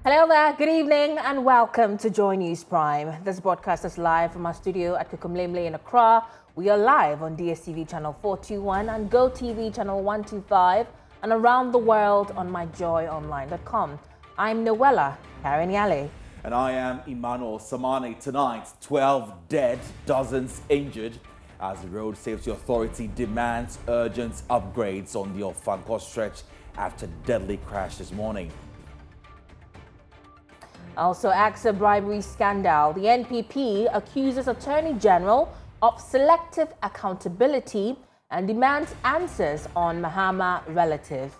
Hello there, good evening and welcome to Joy News Prime. This broadcast is live from our studio at Kukumlemle in Accra. We are live on DSTV channel 421 and GoTV channel 125 and around the world on myjoyonline.com. I'm Noella Kareniale. And I am Emmanuel Samani. Tonight, 12 dead, dozens injured as the Road Safety Authority demands urgent upgrades on the Ofankor stretch after deadly crash this morning. Also, Aksa bribery scandal. The NPP accuses Attorney General of selective accountability and demands answers on Mahama relative.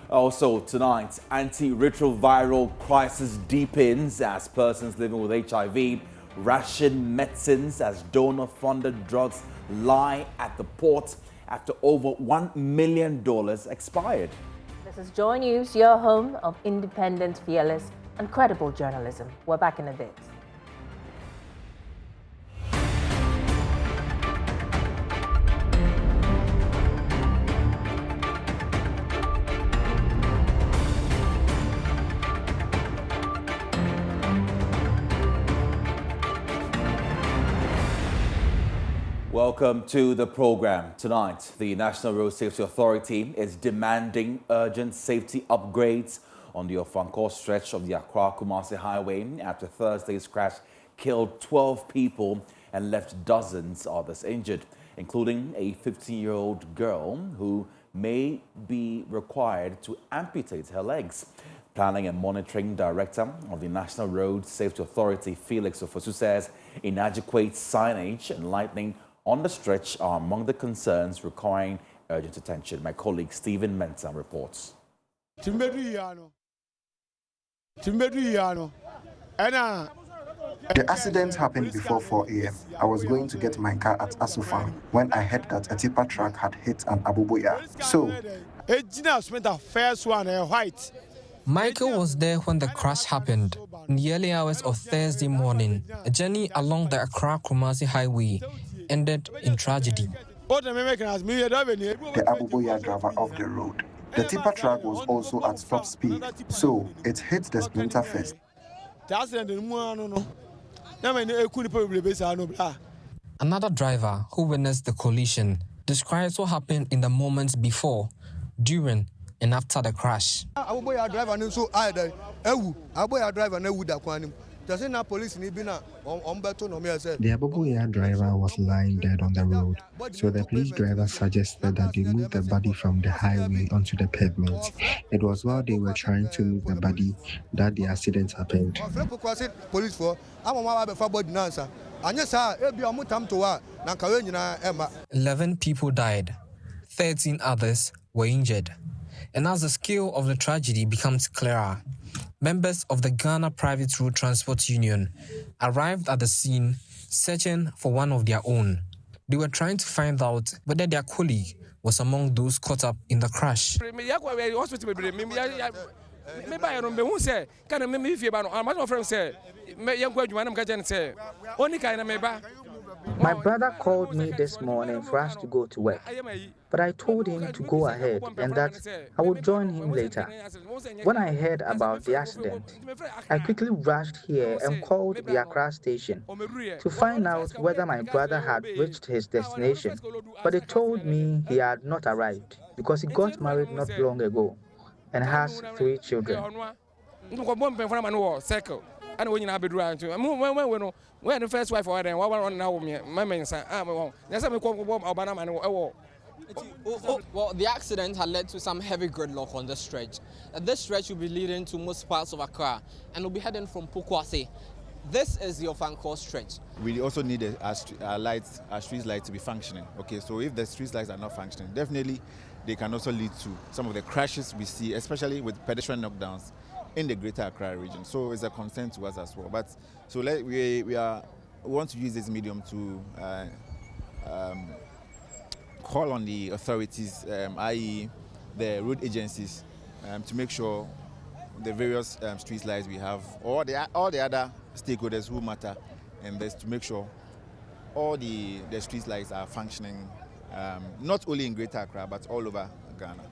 Also tonight, antiretroviral crisis deepens as persons living with HIV ration medicines as donor-funded drugs lie at the port after over $1 million expired. This is Joy News, your home of independent, fearless and credible journalism. We're back in a bit. Welcome to the program. Tonight, the National Road Safety Authority is demanding urgent safety upgrades on the Ofankor stretch of the Accra-Kumasi Highway after Thursday's crash killed 12 people and left dozens others injured, including a 15-year-old girl who may be required to amputate her legs. Planning and Monitoring Director of the National Road Safety Authority, Felix Ofosu, says inadequate signage and lighting on the stretch are among the concerns requiring urgent attention. My colleague Stephen Mensah reports. The accident happened before 4 a.m. I was going to get my car at Asufan when I heard that a tipper truck had hit an abubuya. So, Michael was there when the crash happened. In the early hours of Thursday morning, a journey along the Accra-Kumasi Highway ended in tragedy. the abubuya driver off the road. The tipper truck was also at top speed, so it hit the splinter first. Another driver who witnessed the collision describes what happened in the moments before, during, and after the crash. The Abubuya driver was lying dead on the road, so the police driver suggested that they move the body from the highway onto the pavement. It was while they were trying to move the body that the accident happened. 11 people died, 13 others were injured. And as the scale of the tragedy becomes clearer, members of the Ghana Private Road Transport Union arrived at the scene searching for one of their own. They were trying to find out whether their colleague was among those caught up in the crash. My brother called me this morning for us to go to work, but I told him to go ahead and that I would join him later. When I heard about the accident, I quickly rushed here and called the Accra station to find out whether my brother had reached his destination, but they told me he had not arrived because he got married not long ago and has 3 children. When the first wife ordered, well, the accident had led to some heavy gridlock on the stretch. This stretch will be leading to most parts of Accra and will be heading from Pokwase. This is the Ofankor stretch. We also need our street lights to be functioning. Okay, so if the street lights are not functioning, definitely they can also lead to some of the crashes we see, especially with pedestrian knockdowns in the greater Accra region. So it's a concern to us as well. But so we want to use this medium to call on the authorities, i.e. the road agencies, to make sure the various street lights we have, or all the other stakeholders who matter, and this to make sure all the street lights are functioning, not only in Greater Accra but all over Ghana.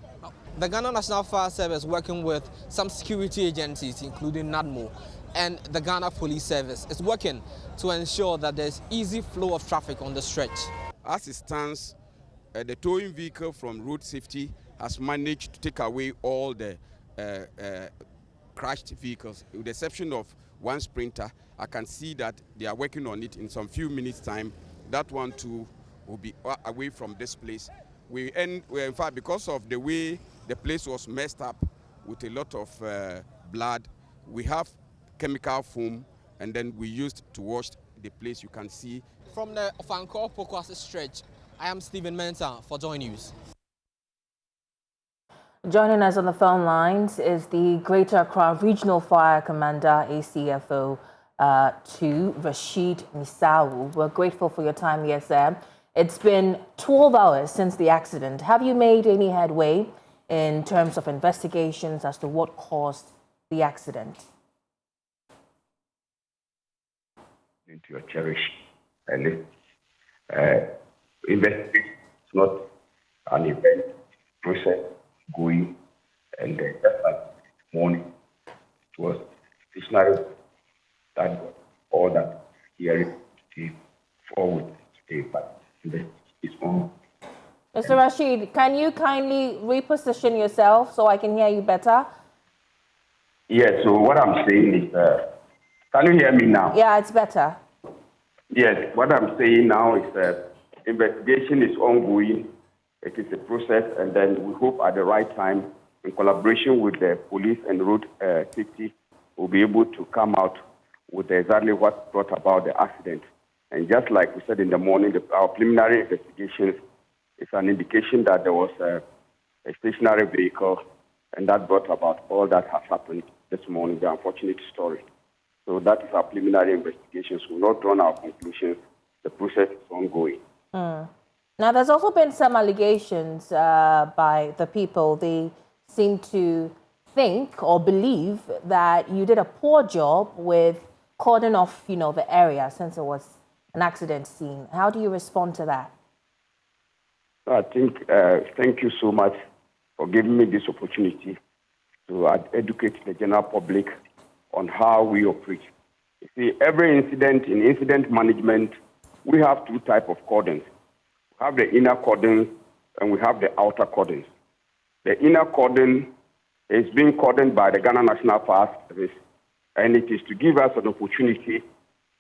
The Ghana National Fire Service, working with some security agencies, including NADMO, and the Ghana Police Service, is working to ensure that there's easy flow of traffic on the stretch. As it stands, the towing vehicle from road safety has managed to take away all the crashed vehicles, with the exception of one Sprinter. I can see that they are working on it in some few minutes' time. That one too will be away from this place. In fact, because of the way the place was messed up with a lot of blood, we have chemical foam, and then we used to wash the place. You can see. From the Ofankor Pokwase stretch, I am Stephen Mensah for Joy News. Joining us on the phone lines is the Greater Accra Regional Fire Commander, ACFO 2, Rashid Misawu. We're grateful for your time, yes, sir. It's been 12 hours since the accident. Have you made any headway in terms of investigations as to what caused the accident? Into your cherish and investigation is not an event process going, and just like morning it was stationary that got all that hearing forward today, but it's on. Mr. Rashid, can you kindly reposition yourself so I can hear you better? Yes, so what I'm saying is, can you hear me now? Yeah, it's better. Yes, what I'm saying now is that investigation is ongoing. It is a process, and then we hope at the right time, in collaboration with the police and road safety, we'll be able to come out with exactly what brought about the accident. And just like we said in the morning, our preliminary investigations is an indication that there was a stationary vehicle, and that brought about all that has happened this morning, the unfortunate story. So that is our preliminary investigations. We've not drawn our conclusions. The process is ongoing. Now, there's also been some allegations by the people. They seem to think or believe that you did a poor job with cordon off, the area since it was an accident scene. How do you respond to that? I think, thank you so much for giving me this opportunity to educate the general public on how we operate. You see, every incident, in incident management, we have two types of cordons. We have the inner cordons and we have the outer cordons. The inner cordon is being cordoned by the Ghana National Fire Service, and it is to give us an opportunity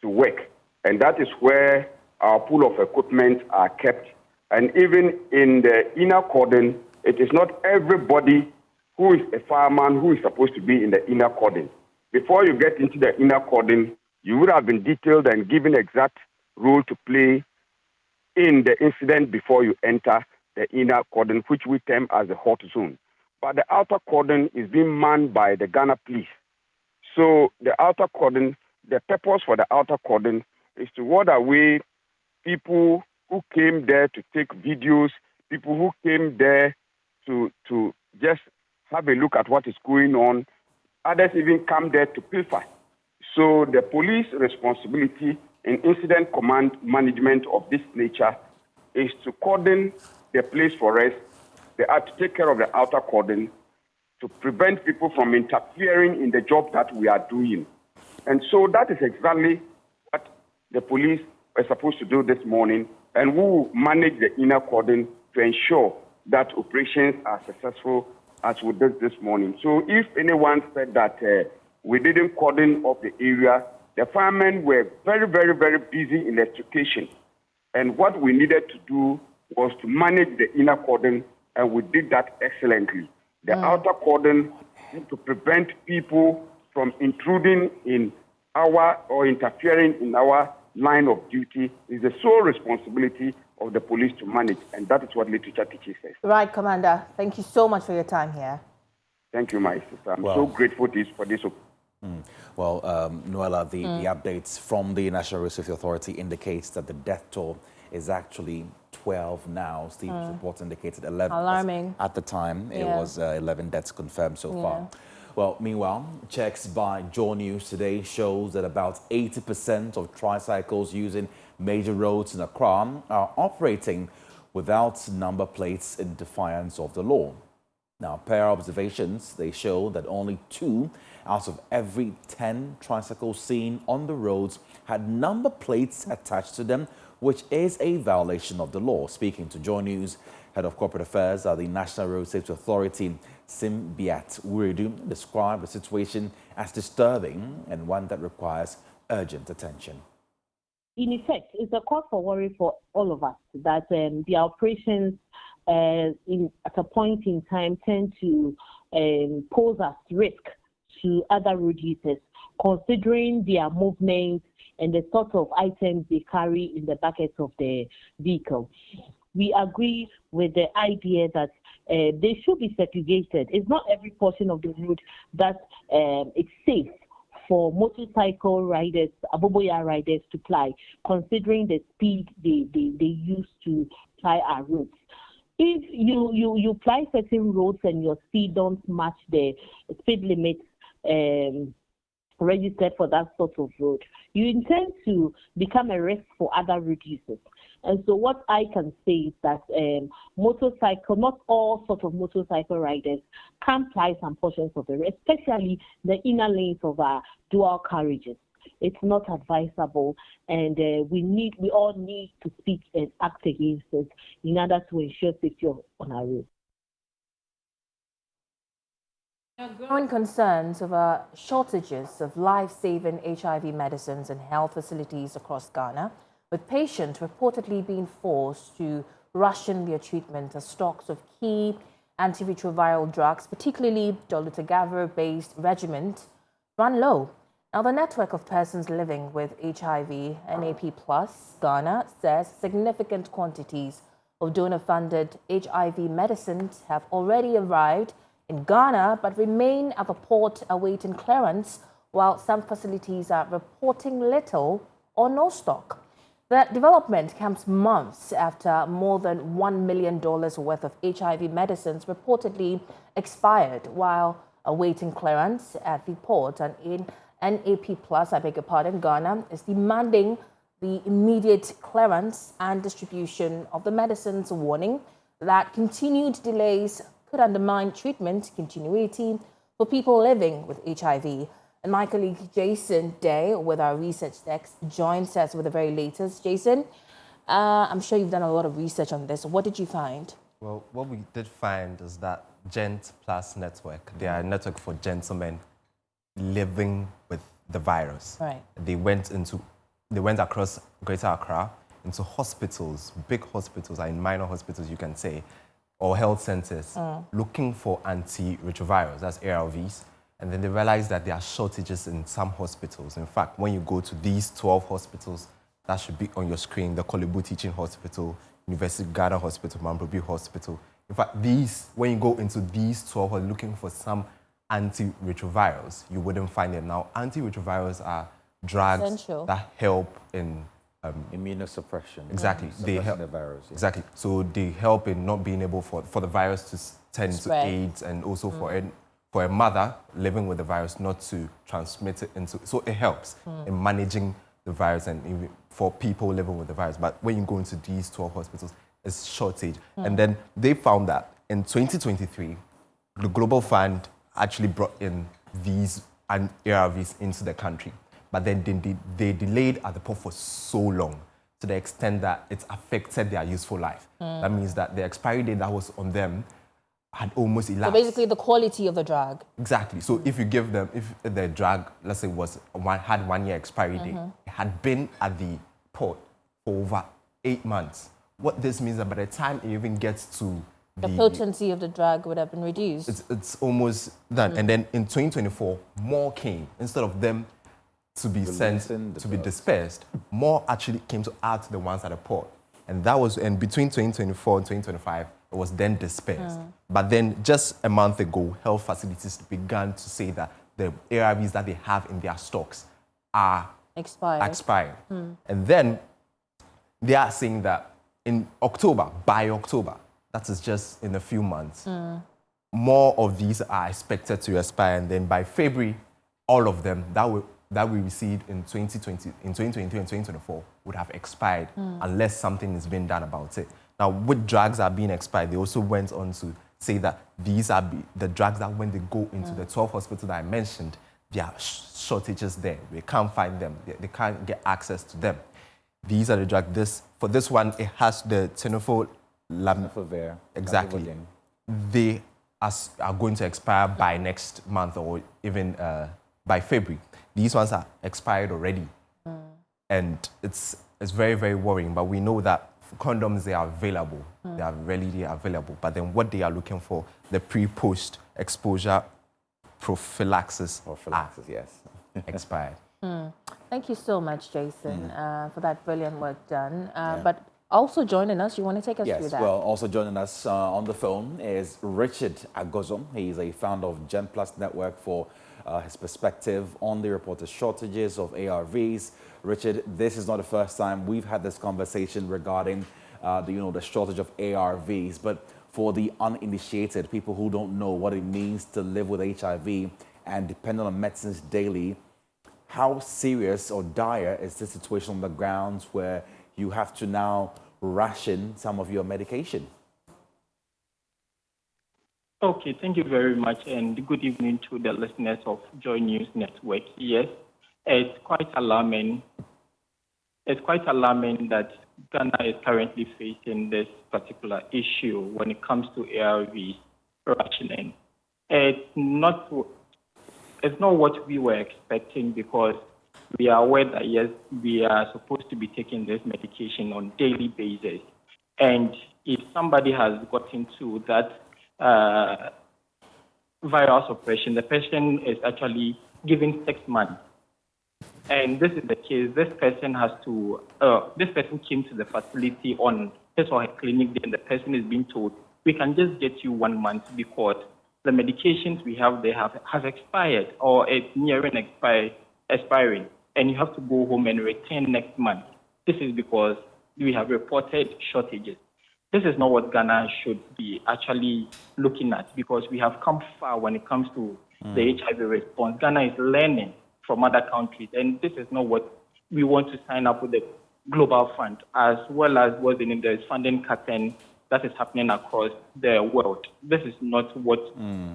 to work. And that is where our pool of equipment are kept. And even in the inner cordon, it is not everybody who is a fireman who is supposed to be in the inner cordon. Before you get into the inner cordon, you would have been detailed and given exact role to play in the incident before you enter the inner cordon, which we term as the hot zone. But the outer cordon is being manned by the Ghana police. So the outer cordon, the purpose for the outer cordon is to ward away people who came there to take videos, people who came there to just have a look at what is going on. Others even come there to pilfer. So the police responsibility in incident command management of this nature is to cordon the place for us. They have to take care of the outer cordon to prevent people from interfering in the job that we are doing. And so that is exactly what the police were supposed to do this morning, and we will manage the inner cordon to ensure that operations are successful as we did this morning. So if anyone said that we didn't cordon off the area, the firemen were very, very, very busy in electrification. And what we needed to do was to manage the inner cordon, and we did that excellently. The outer cordon to prevent people from intruding in our or interfering in our line of duty is the sole responsibility of the police to manage, and that is what literature teaches us. Right, Commander. Thank you so much for your time here. Thank you, my sister. I'm so grateful for this. Well, Noella, the updates from the National Road Safety Authority indicates that the death toll is actually 12 now. Steve's report indicated 11. Alarming. At the time, it was 11 deaths confirmed so far. Well, meanwhile, checks by Joy News today shows that about 80% of tricycles using major roads in Accra are operating without number plates in defiance of the law. Now, per observations, they show that only 2 out of every 10 tricycles seen on the roads had number plates attached to them, which is a violation of the law. Speaking to Joy News, Head of Corporate Affairs at the National Road Safety Authority, Simbiat Wuridu, described the situation as disturbing and one that requires urgent attention. In effect, it's a cause for worry for all of us that the operations at a point in time tend to pose as risk to other road users, considering their movements and the sort of items they carry in the buckets of the vehicle. We agree with the idea that they should be segregated. It's not every portion of the road that it's safe for motorcycle riders, aboboya riders to ply, considering the speed they use to ply our roads. If you ply certain roads and your speed don't match the speed limits registered for that sort of road, you intend to become a risk for other road users. And so what I can say is that not all sorts of motorcycle riders can ply some portions of the road, especially the inner lanes of our dual carriages. It's not advisable, and we all need to speak and act against it in order to ensure safety on our roads. Growing concerns over shortages of life-saving HIV medicines in health facilities across Ghana, with patients reportedly being forced to ration their treatment as stocks of key antiretroviral drugs, particularly dolutegravir-based regimens, run low. Now, the network of persons living with HIV, NAP+, Ghana, says significant quantities of donor-funded HIV medicines have already arrived in Ghana, but remain at the port awaiting clearance, while some facilities are reporting little or no stock. The development comes months after more than $1 million worth of HIV medicines reportedly expired while awaiting clearance at the port. And in NAP+, Ghana is demanding the immediate clearance and distribution of the medicines, warning that continued delays could undermine treatment continuity for people living with HIV. And my colleague Jason Day, with our research desk, joins us with the very latest. Jason, I'm sure you've done a lot of research on this. What did you find? Well, what we did find is that Gent Plus Network, they are a network for gentlemen living with the virus. Right. They went across Greater Accra into hospitals, big hospitals, and minor hospitals, you can say, or health centers, looking for antiretrovirals, that's ARVs. And then they realized that there are shortages in some hospitals. In fact, when you go to these 12 hospitals, that should be on your screen, the Kolebu Teaching Hospital, University of Ghana Hospital, Mamprobi Hospital. In fact, when you go into these 12 looking for some antiretrovirals, you wouldn't find them. Now, antiretrovirals are drugs essential that help in immunosuppression. Exactly. They help the virus. Yeah. Exactly. So they help in not being able for the virus to turn into AIDS, and also for a mother living with the virus not to transmit it into. So it helps in managing the virus and even for people living with the virus. But when you go into these 12 hospitals, it's shortage. And then they found that in 2023, the Global Fund actually brought in these ARVs into the country. But then they delayed at the port for so long, to the extent that it affected their useful life. That means that the expiry date that was on them had almost elapsed. So basically the quality of the drug. Exactly. So if you give them, if the drug, let's say, had 1 year expiry date, it had been at the port for over 8 months. What this means is that by the time it even gets to the potency of the drug would have been reduced. It's almost done. And then in 2024, more came. Instead of them to be dispersed, more actually came to add to the ones at the port. And that was, and between 2024 and 2025, it was then dispersed. But then just a month ago, health facilities began to say that the ARVs that they have in their stocks are expired. And then they are saying that by October, that is just in a few months, more of these are expected to expire. And then by February, all of them that we received in 2023 and 2024 would have expired unless something is being done about it. Now, with drugs are being expired, they also went on to say that these are the drugs that when they go into the 12 hospitals that I mentioned, there are shortages there. We can't find them. They can't get access to them. These are the drugs. For this one, it has the tenofovir. Exactly. They are going to expire by next month or even by February. These ones are expired already. And it's very, very worrying. But we know that condoms, they are available. They are readily available. But then what they are looking for, the pre-post exposure prophylaxis. Yes. Expired. Thank you so much, Jason, for that brilliant work done. But also joining us, you want to take us through that? Well, also joining us on the phone is Richard Agozom. He's a founder of Gen Plus Network for his perspective on the reported shortages of ARVs. Richard, this is not the first time we've had this conversation regarding the shortage of ARVs, but for the uninitiated, people who don't know what it means to live with HIV and depend on medicines daily, how serious or dire is this situation on the grounds where you have to now ration some of your medication? Okay, thank you very much, and good evening to the listeners of Joy News Network. Yes, it's quite alarming. It's quite alarming that Ghana is currently facing this particular issue when it comes to ARV rationing. It's not what we were expecting, because we are aware that, yes, we are supposed to be taking this medication on a daily basis. And if somebody has gotten to that viral suppression, the person is actually given 6 months. And this is the case. This person came to the facility on his or her clinic day, and the person is being told, we can just get you 1 month because the medications we have there have expired, or it's nearing expiring, and you have to go home and return next month. This is because we have reported shortages. This is not what Ghana should be actually looking at, because we have come far when it comes to the HIV response. Ghana is learning from other countries, and this is not what we want to sign up with the Global Fund, as well as what's in the funding pattern that is happening across the world. This is not what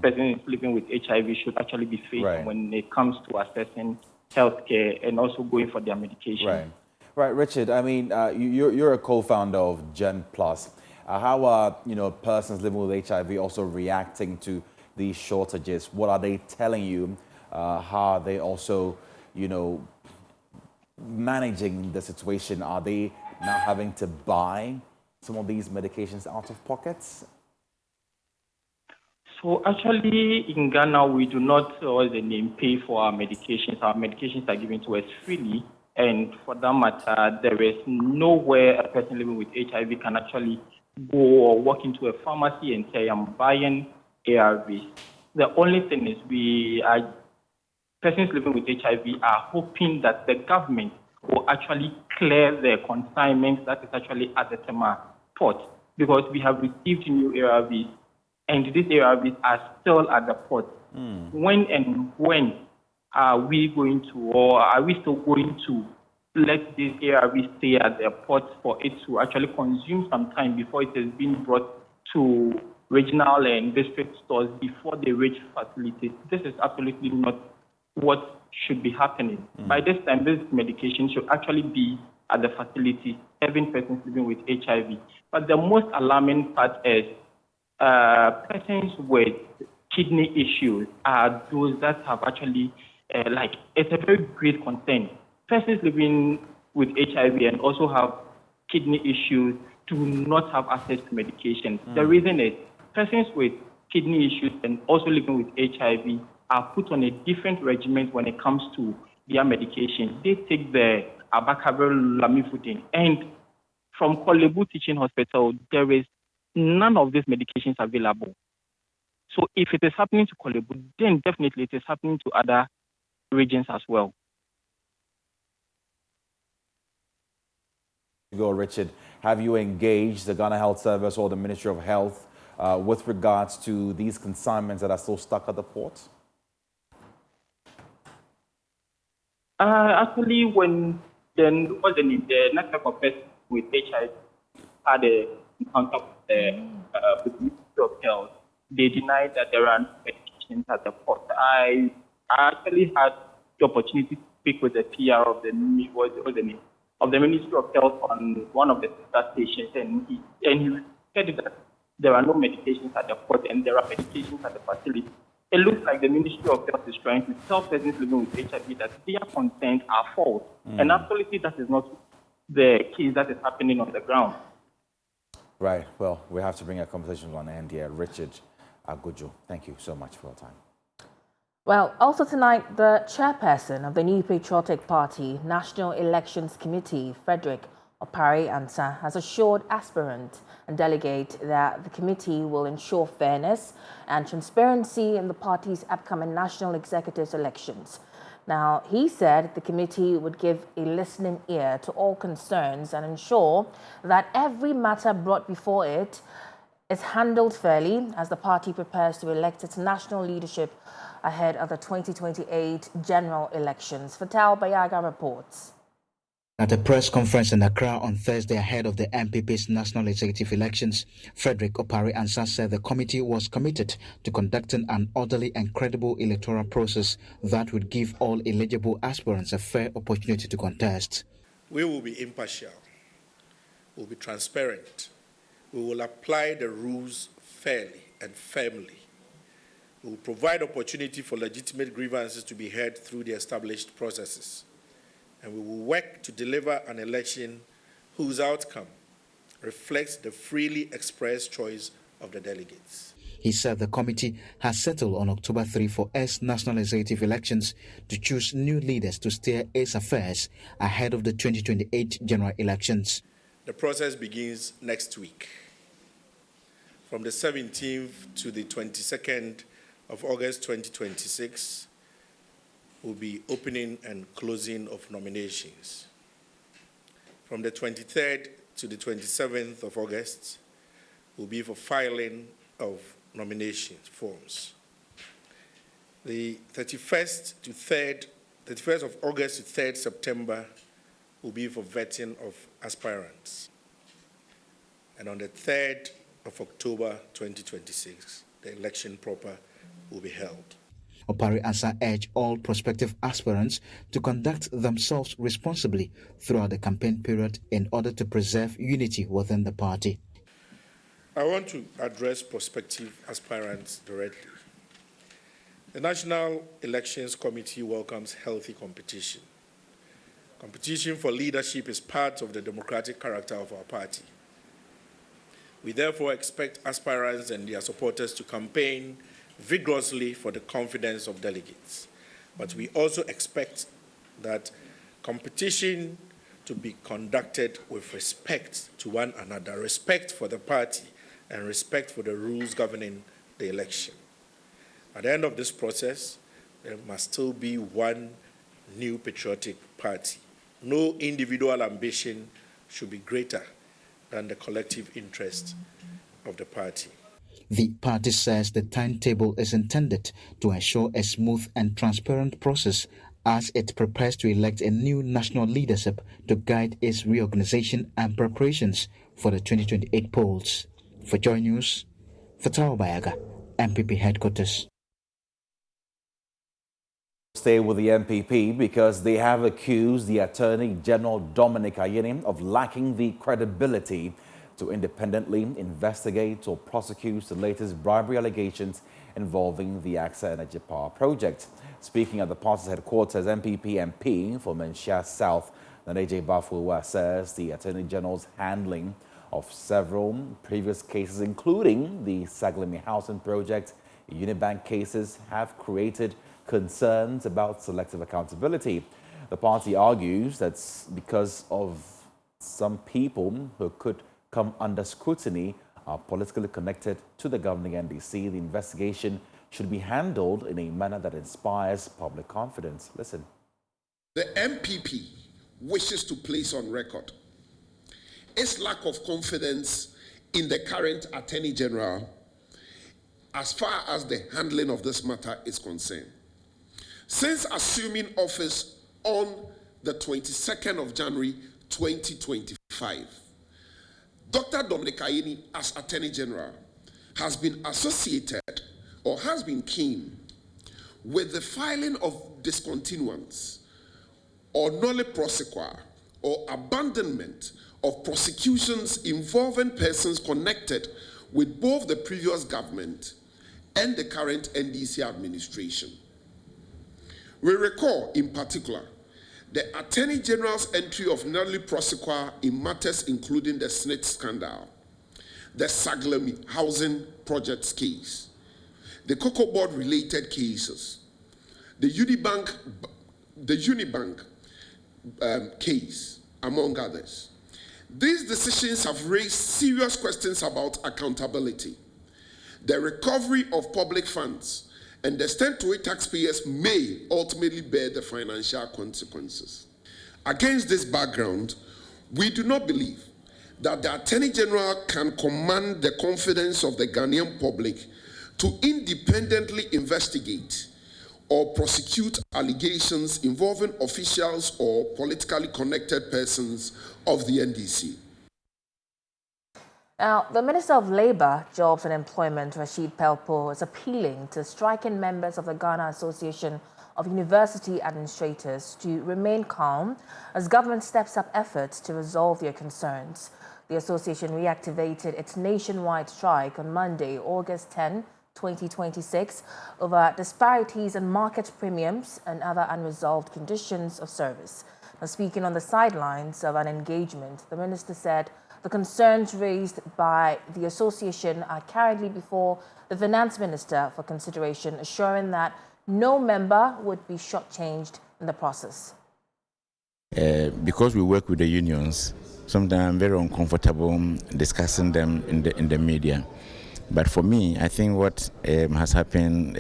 persons living with HIV should actually be facing when it comes to accessing healthcare and also going for their medication. Right, Richard. I mean, you're a co-founder of Gen Plus. How are persons living with HIV also reacting to these shortages? What are they telling you? How are they also, managing the situation? Are they now having to buy some of these medications out of pockets? So actually, in Ghana, we do not pay for our medications. Our medications are given to us freely. And for that matter, there is nowhere a person living with HIV can actually go or walk into a pharmacy and say, I'm buying ARVs. The only thing is persons living with HIV are hoping that the government will actually clear the consignments that is actually at the Tema port, because we have received new ARVs, and these ARVs are still at the port. When are we going to, or are we still going to let these ARVs stay at the port for it to actually consume some time before it is being brought to regional and district stores before they reach facilities? This is absolutely not what should be happening. By this time, this medication should actually be at the facility, having persons living with HIV. But the most alarming part is persons with kidney issues are those that have actually, it's a very great concern. Persons living with HIV and also have kidney issues do not have access to medication. The reason is persons with kidney issues and also living with HIV are put on a different regimen when it comes to their medication. They take the abacavir lamivudine, and from Kolebu Teaching Hospital, there is none of these medications available. So if it is happening to Kolebu, then definitely it is happening to other regions as well. Go, Richard. Have you engaged the Ghana Health Service or the Ministry of Health with regards to these consignments that are still stuck at the port? Actually, when the network of persons with HIV had a encounter with the Ministry of Health, they denied that there are no medications at the port. I actually had the opportunity to speak with the PR of the Ministry of Health on one of the sister stations, and he said that there are no medications at the port and there are medications at the facility. It looks like the Ministry of Health is trying to tell persons living with HIV that their concerns are false. And absolutely that is not the case that is happening on the ground. Right. Well, we have to bring our conversation to an end here. Richard Agujo, thank you so much for your time. Well, also tonight, the chairperson of the New Patriotic Party National Elections Committee, Frederick Opari-Ansah, has assured aspirants and delegates that the committee will ensure fairness and transparency in the party's upcoming national executive elections. Now, he said the committee would give a listening ear to all concerns and ensure that every matter brought before it is handled fairly as the party prepares to elect its national leadership ahead of the 2028 general elections. Fatal Bayaga reports. At a press conference in Accra on Thursday ahead of the MPP's national executive elections, Frederick Opari-Ansah said the committee was committed to conducting an orderly and credible electoral process that would give all eligible aspirants a fair opportunity to contest. We will be impartial, we will be transparent, we will apply the rules fairly and firmly. We will provide opportunity for legitimate grievances to be heard through the established processes. And we will work to deliver an election whose outcome reflects the freely expressed choice of the delegates. He said the committee has settled on October 3 for its national executive elections to choose new leaders to steer its affairs ahead of the 2028 general elections. The process begins next week. From the 17th to the 22nd of August 2026, will be opening and closing of nominations. From the 23rd to the 27th of August will be for filing of nominations forms. The 31st of August to 3rd September will be for vetting of aspirants. And on the 3rd of October 2026, the election proper will be held. Opari-Ansah urged all prospective aspirants to conduct themselves responsibly throughout the campaign period in order to preserve unity within the party. I want to address prospective aspirants directly. The National Elections Committee welcomes healthy competition. Competition for leadership is part of the democratic character of our party. We therefore expect aspirants and their supporters to campaign vigorously for the confidence of delegates. But we also expect that competition to be conducted with respect to one another, respect for the party, and respect for the rules governing the election. At the end of this process, there must still be one new patriotic party. No individual ambition should be greater than the collective interest of the party. The party says the timetable is intended to ensure a smooth and transparent process as it prepares to elect a new national leadership to guide its reorganization and preparations for the 2028 polls. For Joy News, Fatal Bayaga, MPP Headquarters. Stay with the MPP because they have accused the Attorney General Dominic Ayine of lacking the credibility to independently investigate or prosecute the latest bribery allegations involving the Aksa Energy Power Project. Speaking at the party's headquarters, MPP MP for Menchia South, Naneje Bafulwa, says the Attorney General's handling of several previous cases, including the Saglimi Housing Project, Unibank cases, have created concerns about selective accountability. The party argues that's because of some people who could come under scrutiny are politically connected to the governing NDC. The investigation should be handled in a manner that inspires public confidence. Listen. The MPP wishes to place on record its lack of confidence in the current Attorney General as far as the handling of this matter is concerned. Since assuming office on the 22nd of January 2025, Dr. Dominic Ayine, as Attorney General, has been associated or has been keen with the filing of discontinuance or nolle prosequi or abandonment of prosecutions involving persons connected with both the previous government and the current NDC administration. We recall, in particular, the Attorney General's entry of nolle prosequi in matters including the SNIT scandal, the Saglami housing projects case, the Cocoa Board related cases, the Unibank case, among others. These decisions have raised serious questions about accountability, the recovery of public funds, and the extent to which taxpayers may ultimately bear the financial consequences. Against this background, we do not believe that the Attorney General can command the confidence of the Ghanaian public to independently investigate or prosecute allegations involving officials or politically connected persons of the NDC. Now, the Minister of Labour, Jobs and Employment, Rashid Pelpo, is appealing to striking members of the Ghana Association of University Administrators to remain calm as government steps up efforts to resolve their concerns. The association reactivated its nationwide strike on Monday, August 10, 2026, over disparities in market premiums and other unresolved conditions of service. Now, speaking on the sidelines of an engagement, the minister said the concerns raised by the association are currently before the finance minister for consideration, assuring that no member would be shortchanged in the process. Because we work with the unions, sometimes I'm very uncomfortable discussing them in the media. But for me, I think what has happened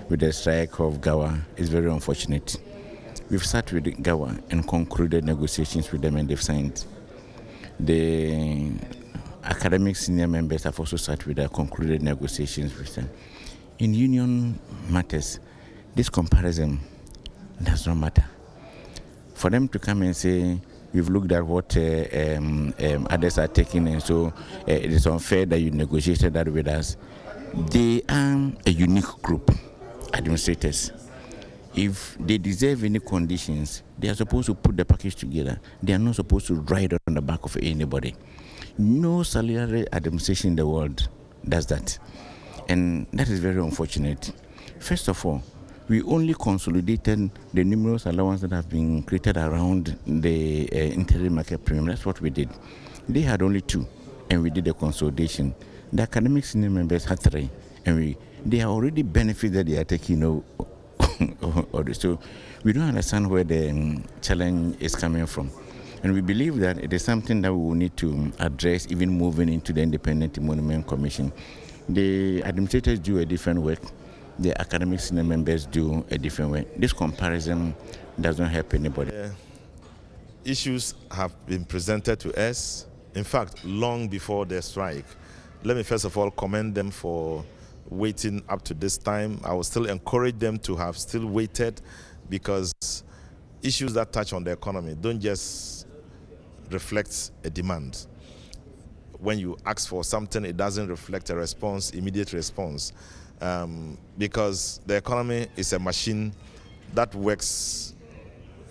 with the strike of GAUA is very unfortunate. We've sat with GAUA and concluded negotiations with them, and they've signed. The academic senior members have also sat with their concluded negotiations with them. In union matters, this comparison does not matter. For them to come and say, we've looked at what others are taking, and so it is unfair that you negotiated that with us. They are a unique group, administrators. If they deserve any conditions, they are supposed to put the package together. They are not supposed to ride on the back of anybody. No salary administration in the world does that. And that is very unfortunate. First of all, we only consolidated the numerous allowances that have been created around the interim market premium. That's what we did. They had only 2, and we did a consolidation. The academic senior members had 3, and they are already benefits that they are taking. So we don't understand where the challenge is coming from. And we believe that it is something that we will need to address, even moving into the Independent Emolument Commission. The administrators do a different work. The academic senior members do a different way. This comparison doesn't help anybody. Issues have been presented to us, in fact, long before the strike. Let me first of all commend them for waiting up to this time. I will still encourage them to have still waited, because issues that touch on the economy don't just reflect a demand. When you ask for something, it doesn't reflect a response, immediate response. Because the economy is a machine that works.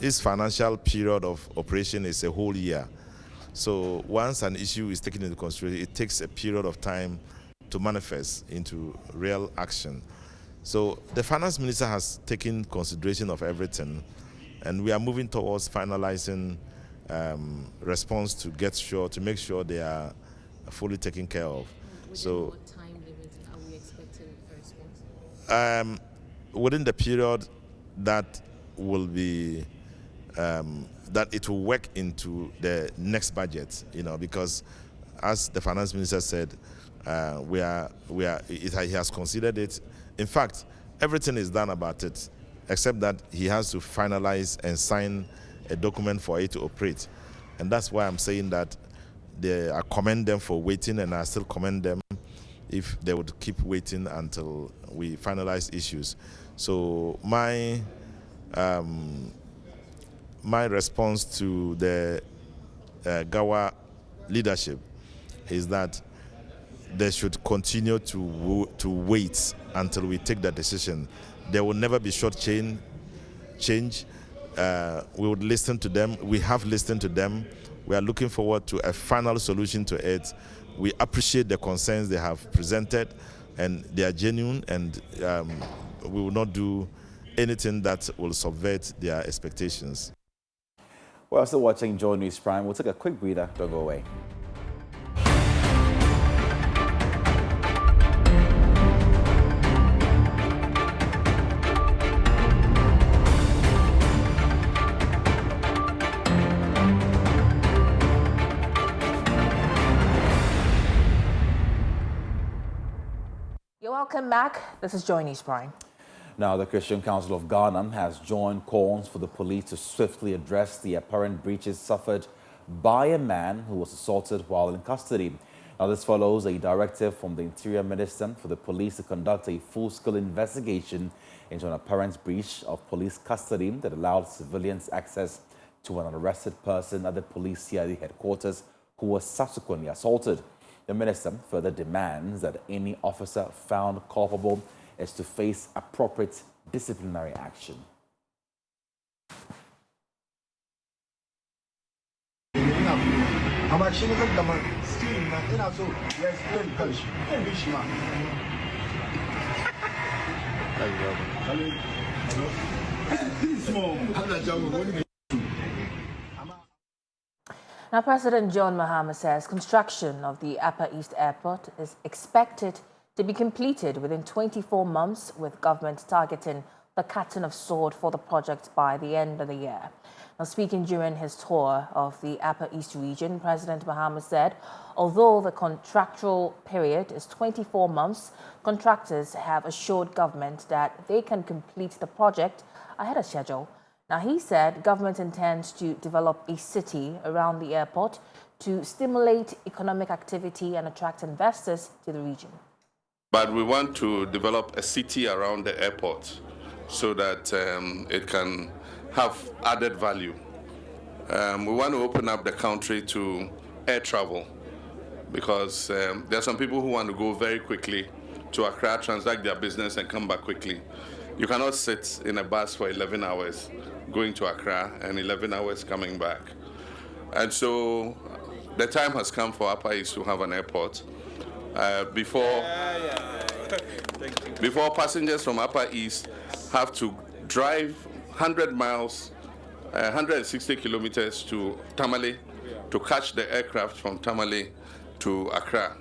Its financial period of operation is a whole year. So once an issue is taken into consideration, it takes a period of time to manifest into real action. So the finance minister has taken consideration of everything, and we are moving towards finalizing response to make sure they are fully taken care of. So within the period that will be that it will work into the next budget, because as the finance minister said, he has considered it. In fact, everything is done about it, except that he has to finalize and sign a document for it to operate. And that's why I'm saying that I commend them for waiting, and I still commend them if they would keep waiting until we finalize issues. So my response to the GAUA leadership is that they should continue to wait until we take that decision. There will never be short change. We would listen to them. We have listened to them. We are looking forward to a final solution to it. We appreciate the concerns they have presented, and they are genuine, and we will not do anything that will subvert their expectations. We're still watching Joy News Prime. We'll take a quick breather. Don't go away. You're welcome back. This is Joy News Prime. Now, the Christian Council of Ghana has joined calls for the police to swiftly address the apparent breaches suffered by a man who was assaulted while in custody. Now, this follows a directive from the Interior Minister for the police to conduct a full-scale investigation into an apparent breach of police custody that allowed civilians access to an arrested person at the police CID headquarters who was subsequently assaulted. The minister further demands that any officer found culpable is to face appropriate disciplinary action. Now, President John Mahama says construction of the Upper East Airport is expected to be completed within 24 months, with government targeting the cutting of sword for the project by the end of the year. Now, speaking during his tour of the Upper East region, President Mahama said, although the contractual period is 24 months, contractors have assured government that they can complete the project ahead of schedule. Now, he said government intends to develop a city around the airport to stimulate economic activity and attract investors to the region. But we want to develop a city around the airport so that it can have added value. We want to open up the country to air travel because there are some people who want to go very quickly to Accra, transact their business and come back quickly. You cannot sit in a bus for 11 hours going to Accra and 11 hours coming back. And so the time has come for Upper East to have an airport. Before passengers from Upper East have to drive 100 miles, 160 kilometers to Tamale to catch the aircraft from Tamale to Accra.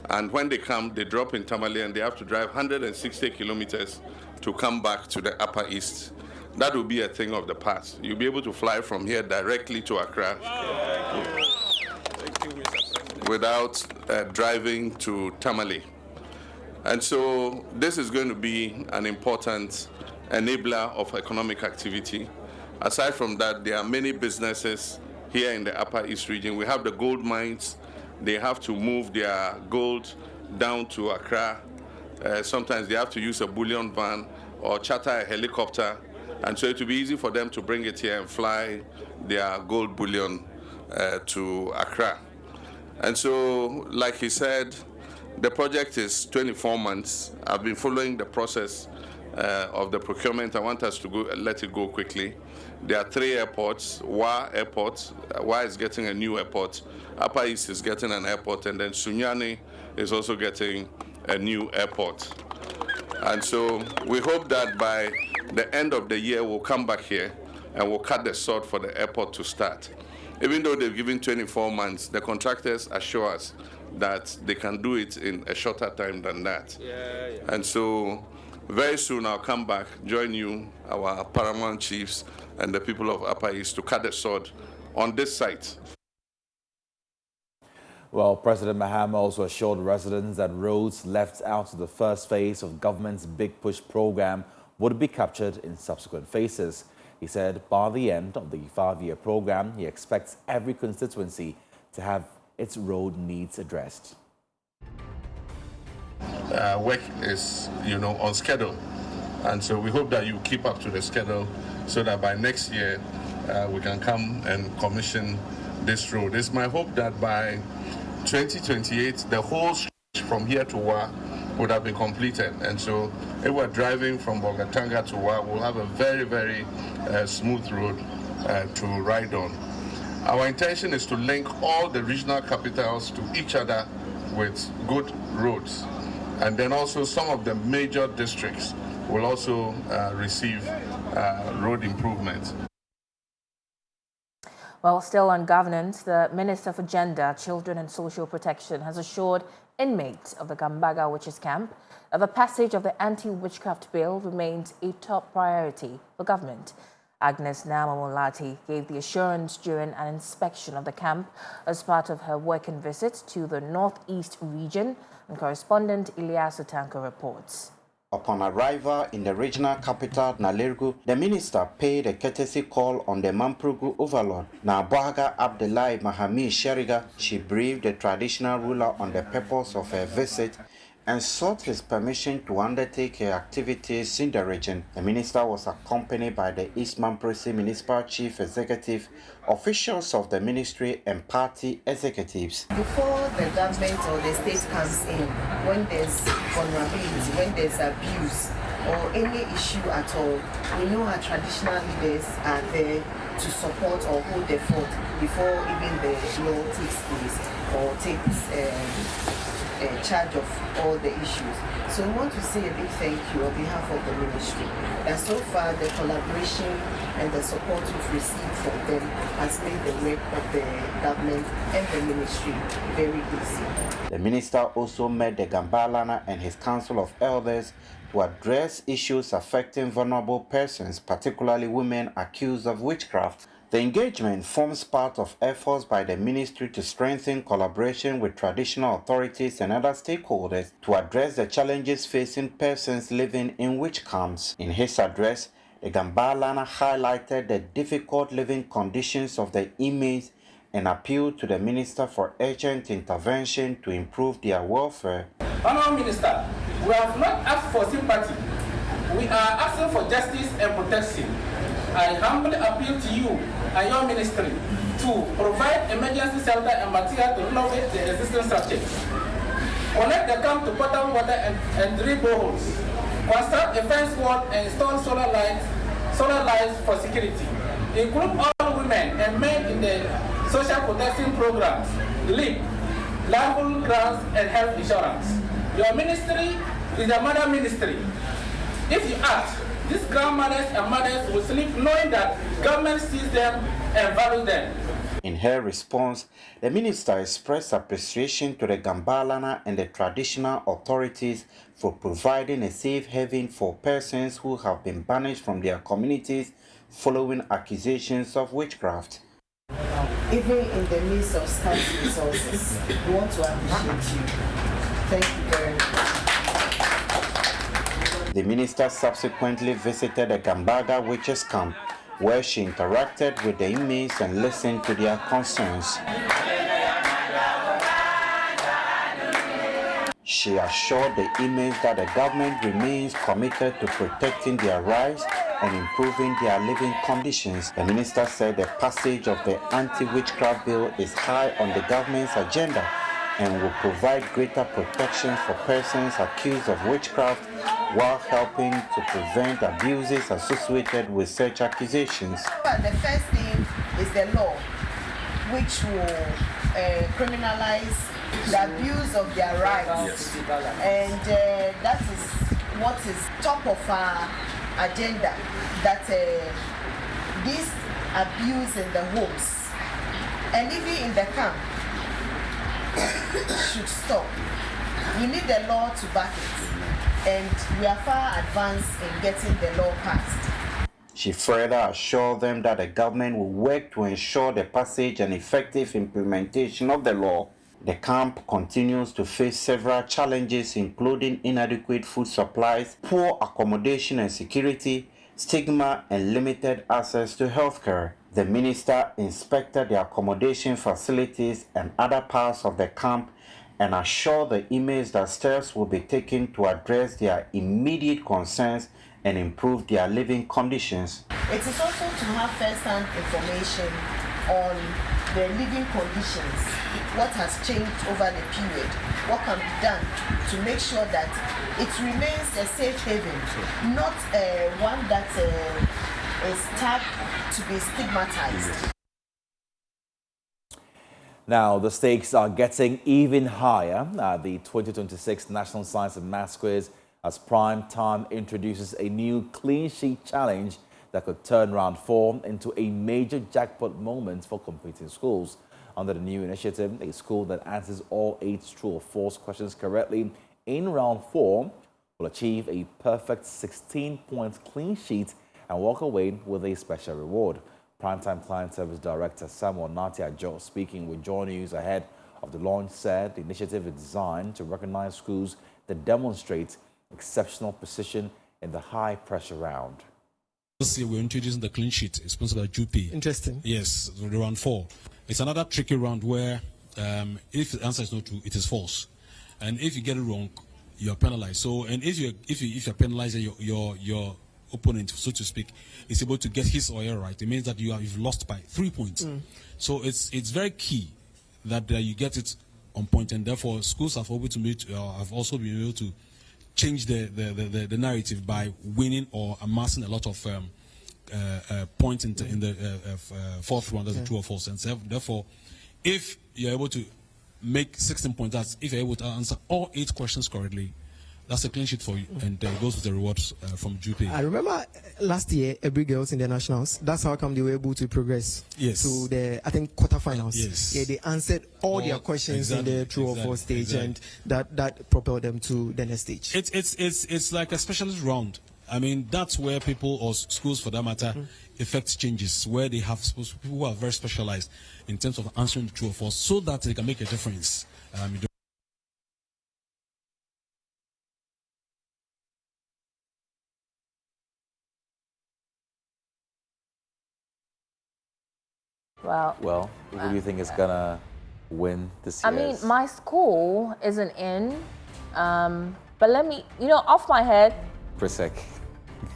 And when they come, they drop in Tamale and they have to drive 160 kilometers to come back to the Upper East. That will be a thing of the past. You'll be able to fly from here directly to Accra without driving to Tamale. And so this is going to be an important enabler of economic activity. Aside from that, there are many businesses here in the Upper East region. We have the gold mines. They have to move their gold down to Accra. Sometimes they have to use a bullion van or charter a helicopter. And so it will be easy for them to bring it here and fly their gold bullion to Accra. And so, like he said, the project is 24 months. I've been following the process of the procurement. I want us to let it go quickly. There are 3 airports. WA Airport, WA is getting a new airport. Upper East is getting an airport, and then Sunyani is also getting a new airport. And so we hope that by the end of the year, we'll come back here and we'll cut the sword for the airport to start. Even though they've given 24 months, the contractors assure us that they can do it in a shorter time than that. And so very soon I'll come back, join you, our paramount chiefs, and the people of Upper East to cut the sword on this site. Well, President Mahama also assured residents that roads left out of the first phase of government's Big Push program would be captured in subsequent phases. He said by the end of the 5-year program, he expects every constituency to have its road needs addressed. Work is, on schedule. And so we hope that you keep up to the schedule so that by next year, we can come and commission this road. It's my hope that by 2028, the whole from here to Wa would have been completed. And so if we're driving from Bolgatanga to Wa, we'll have a very, very smooth road to ride on. Our intention is to link all the regional capitals to each other with good roads. And then also some of the major districts will also receive road improvements. Well, still on governance, the Minister for Gender, Children and Social Protection has assured inmates of the Gambaga witches camp that the passage of the anti-witchcraft bill remains a top priority for government. Agnes Namamolati gave the assurance during an inspection of the camp as part of her working visit to the Northeast region, and correspondent Ilyasu Tanko reports. Upon arrival in the regional capital, Nalirgu, the minister paid a courtesy call on the Mamprugu overlord, Nabaga Abdullahi Mahami Sheriga. She briefed the traditional ruler on the purpose of her visit and sought his permission to undertake her activities in the region. The minister was accompanied by the East Mamprese Municipal Chief Executive, officials of the ministry and party executives. Before the government or the state comes in, when there's vulnerability, when there's abuse or any issue at all, we know our traditional leaders are there to support or hold the fort before even the law takes place or takes charge of all the issues. So we want to say a big thank you on behalf of the ministry. And so far the collaboration and the support we've received from them has made the work of the government and the ministry very easy. The minister also met the Gambalana and his council of elders to address issues affecting vulnerable persons, particularly women accused of witchcraft. The engagement forms part of efforts by the ministry to strengthen collaboration with traditional authorities and other stakeholders to address the challenges facing persons living in witch camps. In his address, the Gambalana highlighted the difficult living conditions of the inmates and appealed to the minister for urgent intervention to improve their welfare. Honourable Minister, we have not asked for sympathy. We are asking for justice and protection. I humbly appeal to you and your ministry to provide emergency shelter and material to renovate the existing structure. Connect the camp to potable water and 3 boreholes. Construct a fence wall and install solar lights for security. Include all women and men in the social protection programs, LEAP, livelihood grants and health insurance. Your ministry is a mother ministry. If you act, these grandmothers and mothers will sleep knowing that government sees them and values them. In her response, the minister expressed appreciation to the Gambalana and the traditional authorities for providing a safe haven for persons who have been banished from their communities following accusations of witchcraft. Even in the midst of scarce resources, we want to appreciate you. Thank you very much. The minister subsequently visited the Gambaga witches camp, where she interacted with the inmates and listened to their concerns. She assured the inmates that the government remains committed to protecting their rights and improving their living conditions. The minister said the passage of the anti-witchcraft bill is high on the government's agenda and will provide greater protection for persons accused of witchcraft while helping to prevent abuses associated with such accusations. The first thing is the law, which will criminalize the abuse of their rights. And that is what is top of our agenda, that this abuse in the homes and even in the camp should stop. We need the law to back it, and we are far advanced in getting the law passed. She further assured them that the government will work to ensure the passage and effective implementation of the law. The camp continues to face several challenges, including inadequate food supplies, poor accommodation and security, stigma, and limited access to healthcare. The minister inspected the accommodation facilities and other parts of the camp and assured the inmates that steps will be taken to address their immediate concerns and improve their living conditions. It is also to have first-hand information on the living conditions, what has changed over the period, what can be done to make sure that it remains a safe haven, not one that is tagged to be stigmatized. Now, the stakes are getting even higher at the 2026 National Science and Maths Quiz as Prime Time introduces a new clean sheet challenge that could turn round 4 into a major jackpot moment for competing schools. Under the new initiative, a school that answers all 8 true or false questions correctly in round 4 will achieve a perfect 16-point clean sheet and walk away with a special reward. Primetime Client Service Director Samuel Natiajo, speaking with Joy News ahead of the launch, said the initiative is designed to recognize schools that demonstrate exceptional precision in the high-pressure round. This year we're introducing the clean sheet. It's sponsored by GAUA. Interesting. Yes, round 4. It's another tricky round where if the answer is not true, it is false, and if you get it wrong, you're penalized. So, and if you're penalizing your opponent, so to speak, is able to get his or her right, it means that you've lost by 3 points. So it's very key that you get it on point, and therefore schools have also been able to change the narrative by winning or amassing a lot of points in the fourth round, as a true or false. And therefore, if you're able to make 16 points, that's if you're able to answer all 8 questions correctly, that's a clean sheet for you, and goes with the rewards from GAUA. I remember last year, every girls in the nationals, that's how come they were able to progress to the, I think, quarterfinals. Yes. Yeah, they answered all their questions in the true or false stage, and that propelled them to the next stage. It's like a specialist round. I mean, that's where people, or schools for that matter, effect changes, where they have people who are very specialized in terms of answering the true or false, so that they can make a difference. Well, who do you think is gonna win this year? I mean, my school isn't in, but let me, off my head. Presec.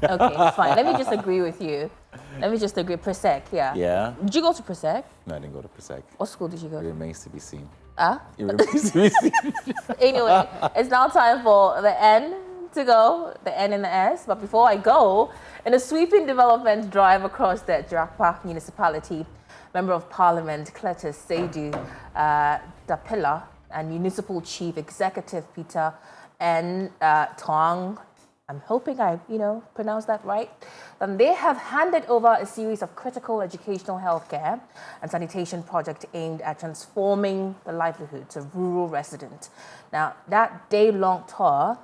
Okay, fine. Let me just agree with you. Presec, yeah. Yeah. Did you go to Presec? No, I didn't go to Presec. What school did you go to? It remains to be seen. It remains to be seen. Anyway, it's now time for the N to go, the N and the S. But before I go, in a sweeping development drive across the Jirapa municipality, Member of Parliament Cletus Seidu Dapila and Municipal Chief Executive Peter N. Tong, I'm hoping I, pronounced that right, they have handed over a series of critical educational healthcare and sanitation projects aimed at transforming the livelihoods of rural residents. Now, that day-long tour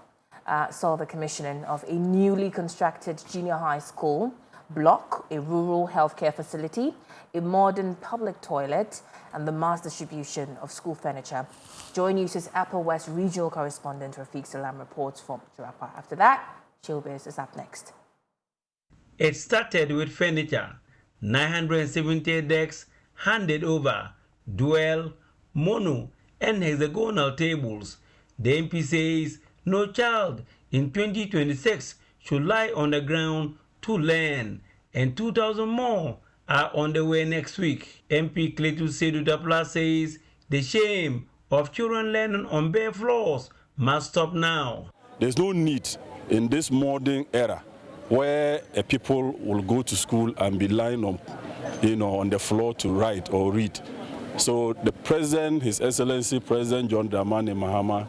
saw the commissioning of a newly constructed junior high school block, a rural healthcare facility, a modern public toilet, and the mass distribution of school furniture. Joy News' Upper West regional correspondent Rafiq Salam reports from Jirapa. After that, Showbiz is up next. It started with furniture, 970 decks handed over, dual, mono, and hexagonal tables. The MP says no child in 2026 should lie on the ground to learn, and 2,000 more are on the way next week. MP Cletus Seidu Dapila says the shame of children learning on bare floors must stop now. There's no need in this modern era where people will go to school and be lying on, on the floor to write or read. So the President, His Excellency President John Dramani Mahama,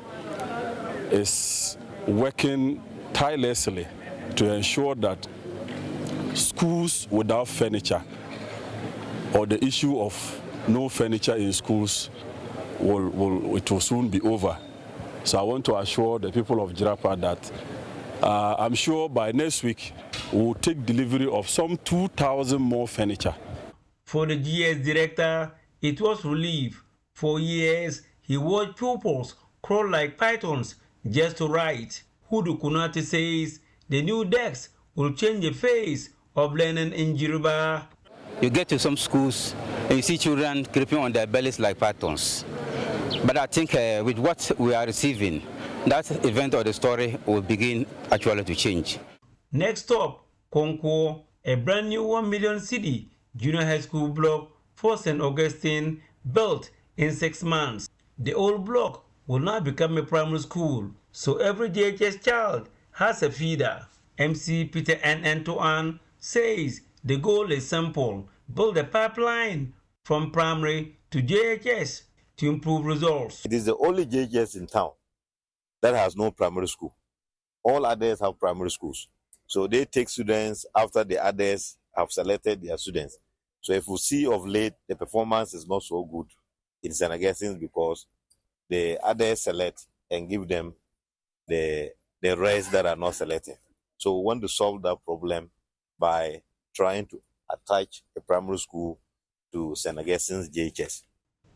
is working tirelessly to ensure that schools without furniture, or the issue of no furniture in schools, it will soon be over. So I want to assure the people of Jirapa that I'm sure by next week we'll take delivery of some 2,000 more furniture. For the GS director, it was relief. For years, he watched pupils crawl like pythons just to write. Hudu Kunati says the new decks will change the face of learning in Jirapa. You get to some schools and you see children creeping on their bellies like pythons. But I think with what we are receiving, that event or the story will begin actually to change. Next up, Ofankor, a brand new 1 million city junior high school block for St. Augustine, built in 6 months. The old block will now become a primary school, so every JHS child has a feeder. MC Peter N. Antoine says the goal is simple: build a pipeline from primary to JHS to improve results. It is the only JHS in town that has no primary school. All others have primary schools. So they take students after the others have selected their students. So if we see of late, the performance is not so good in St. Augustine's because the others select and give them the rest that are not selected. So we want to solve that problem by trying to attach a primary school to St. Augustine's JHS.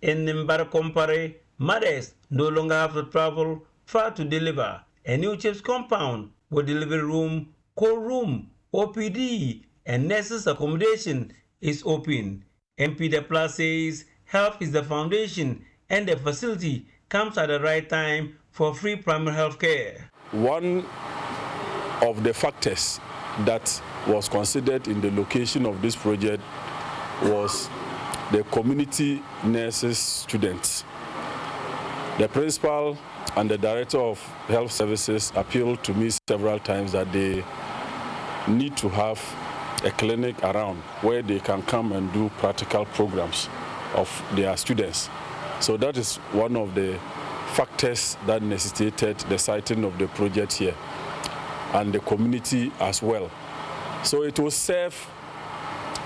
In Mbarakompare, mothers no longer have to travel far to deliver. A new chief's compound with delivery room, cold room, OPD, and nurses accommodation is open. MP Depla says health is the foundation and the facility comes at the right time for free primary health care. One of the factors that was considered in the location of this project was the community nurses students. The principal and the director of health services appealed to me several times that they need to have a clinic around where they can come and do practical programs of their students. So that is one of the factors that necessitated the siting of the project here, and the community as well. So it will serve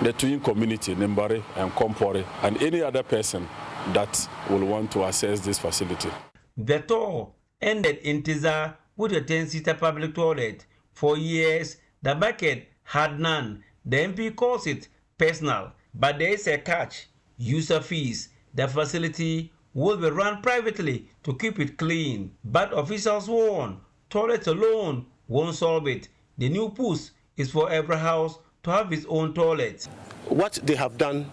the twin community, Nimbari and Kompore, and any other person that will want to access this facility. The tour ended in Tiza with a 10-seater public toilet. For years, the bucket had none. The MP calls it personal, but there is a catch: user fees. The facility will be run privately to keep it clean, but officials warn toilets alone won't solve it. The new push is for every house to have its own toilet. What they have done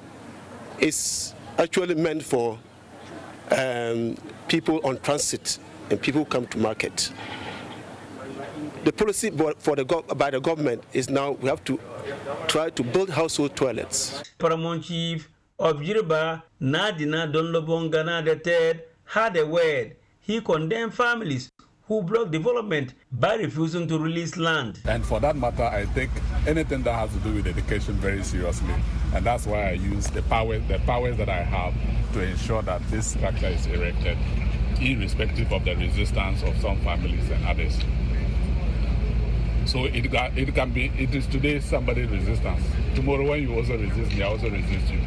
is actually meant for people on transit and people who come to market. The policy by the government is now we have to try to build household toilets. Paramount Chief of Jirapa, Nadina Donlobongana III, had a word. He condemned families who block development by refusing to release land. And for that matter, I take anything that has to do with education very seriously. And that's why I use the powers that I have to ensure that this structure is erected, irrespective of the resistance of some families and others. So it is today somebody's resistance. Tomorrow when you also resist me, I also resist you.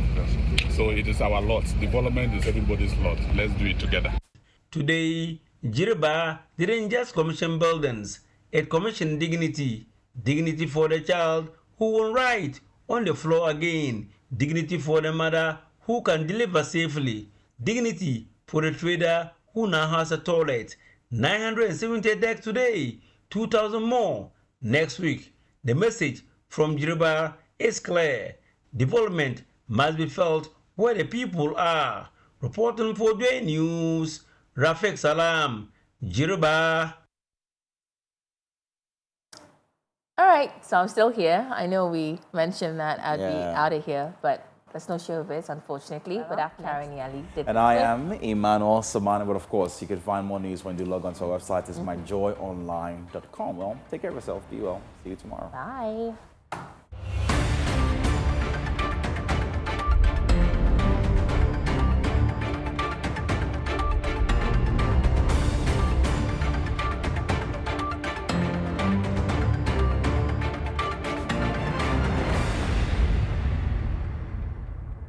So it is our lot. Development is everybody's lot. Let's do it together. Today, Jirapa didn't just commission buildings, it commissioned dignity. Dignity for the child who will ride on the floor again. Dignity for the mother who can deliver safely. Dignity for the trader who now has a toilet. 970 decks today, 2,000 more next week. The message from Jirapa is clear. Development must be felt where the people are. Reporting for J News, Rafik Salam, Jirapa. All right, so I'm still here. I know we mentioned that I'd be out of here, but there's no showbiz, unfortunately. But after Karen Ali did. And I am Emmanuel Samana, but of course, you can find more news when you log on to our website. It's myjoyonline.com. Well, take care of yourself. Be well. See you tomorrow. Bye.